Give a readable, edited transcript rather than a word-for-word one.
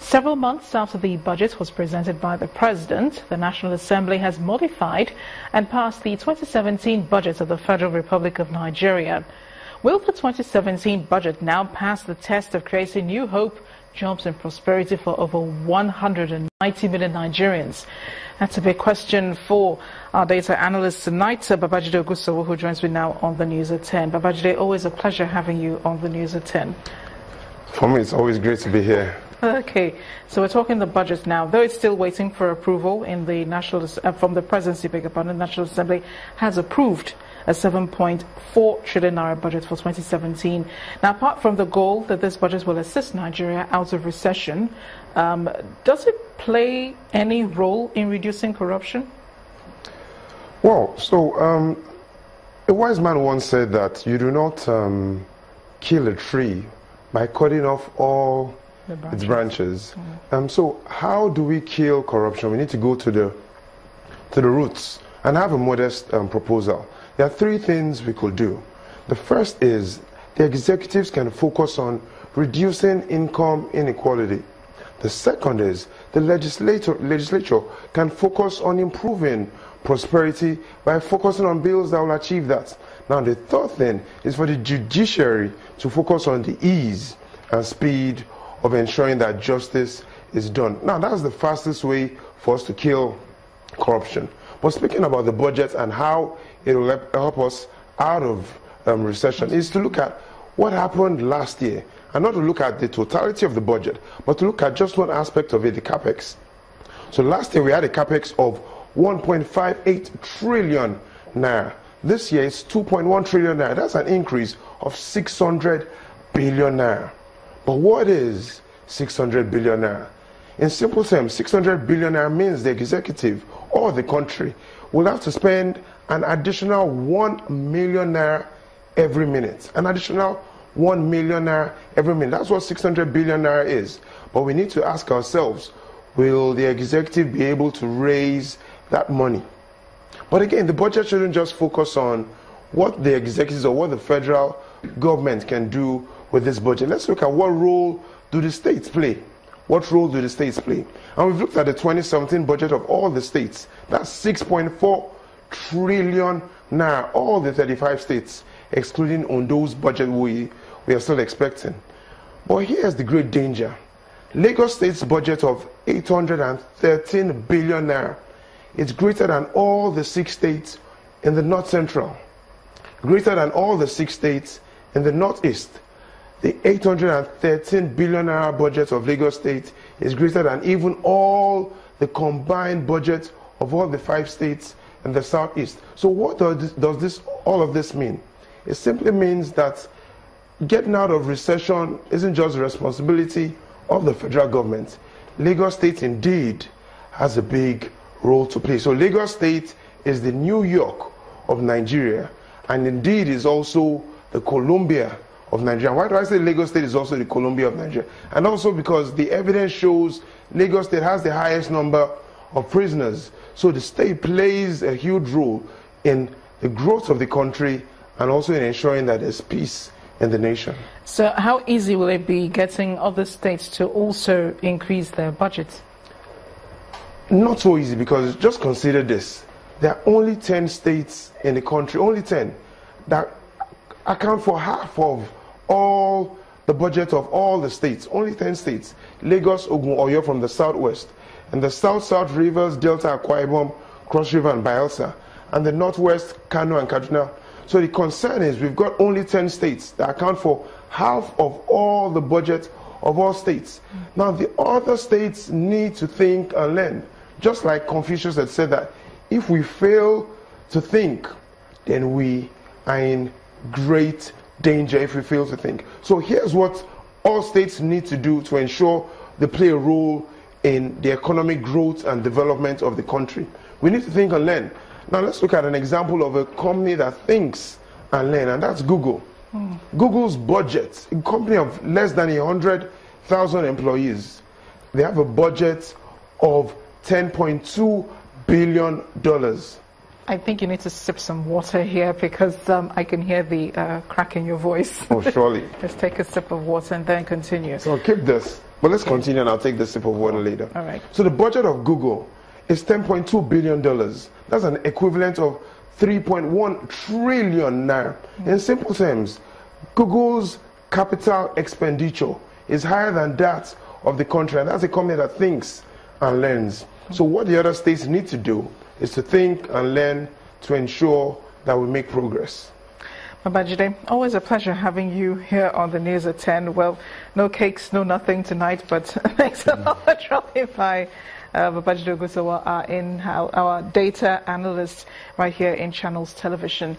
Several months after the budget was presented by the President, the National Assembly has modified and passed the 2017 budget of the Federal Republic of Nigeria. Will the 2017 budget now pass the test of creating new hope, jobs and prosperity for over 190 million Nigerians? That's a big question for our data analyst tonight, Babajide Ogusowo, who joins me now on the News at 10. Babajide, always a pleasure having you on the News at 10. For me, it's always great to be here. Okay, so we're talking the budget now. Though it's still waiting for approval in the from the presidency, the National Assembly has approved a 7.4 trillion naira budget for 2017. Now, apart from the goal that this budget will assist Nigeria out of recession, does it play any role in reducing corruption? Well, so a wise man once said that you do not kill a tree by cutting off all its branches. So how do we kill corruption? We need to go to the roots and have a modest proposal. There are three things we could do. The first is the executives can focus on reducing income inequality. The second is the legislature can focus on improving prosperity by focusing on bills that will achieve that. Now, the third thing is for the judiciary to focus on the ease and speed of ensuring that justice is done. Now, that's the fastest way for us to kill corruption. But speaking about the budget and how it will help us out of recession is to look at what happened last year, and not to look at the totality of the budget, but to look at just one aspect of it, the capex. So last year we had a capex of 1.58 trillion naira. This year it's 2.1 trillion naira. That's an increase of 600 billion naira. But what is 600 billion naira? In simple terms, 600 billion naira means the executive or the country will have to spend an additional 1 million naira every minute. An additional 1 million naira every minute. That's what 600 billion naira is. But we need to ask ourselves, will the executive be able to raise that money? But again, the budget shouldn't just focus on what the executives or what the federal government can do with this budget. Let's look at what role do the states play. What role do the states play? And we've looked at the 2017 budget of all the states. That's 6.4 trillion naira, all the 35 states, excluding Ondo's budget we are still expecting. But here's the great danger. Lagos State's budget of 813 billion naira. It's greater than all the 6 states in the North Central, greater than all the 6 states in the Northeast. The 813 billion naira budget of Lagos State is greater than even all the combined budget of all the 5 states in the Southeast. So what does all of this mean? It simply means that getting out of recession isn't just the responsibility of the federal government. Lagos State indeed has a big role to play. So Lagos State is the New York of Nigeria, and indeed is also the Columbia of Nigeria. Why do I say Lagos State is also the Columbia of Nigeria? And also because the evidence shows Lagos State has the highest number of prisoners. So the state plays a huge role in the growth of the country and also in ensuring that there's peace in the nation. So how easy will it be getting other states to also increase their budgets? Not so easy, because just consider this. There are only 10 states in the country, only 10, that account for half of all the budget of all the states. Only 10 states. Lagos, Ogun, Oyo from the southwest, and the south rivers, Delta, Akwa Ibom, Cross River and Bayelsa, and the northwest, Kano and Kaduna. So the concern is we've got only 10 states that account for half of all the budget of all states. Now the other states need to think and learn. Just like Confucius had said that if we fail to think, then we are in great danger if we fail to think. So here's what all states need to do to ensure they play a role in the economic growth and development of the country. We need to think and learn. Now let's look at an example of a company that thinks and learn, and that's Google. Google's budget, a company of less than 100,000 employees, they have a budget of $10.2 billion. I think you need to sip some water here, because I can hear the crack in your voice. Oh, surely. Let's take a sip of water and then continue. So keep this. But let's continue, and I'll take the sip of water later. All right. So the budget of Google is $10.2 billion. That's an equivalent of 3.1 trillion naira. In simple terms, Google's capital expenditure is higher than that of the country, and that's a company that thinks and learns. So what the other states need to do is to think and learn to ensure that we make progress. Babajide, always a pleasure having you here on the News at 10. Well, no cakes, no nothing tonight, but thanks a lot for dropping by. Babajide Ogusowa, our data analyst right here in Channels Television.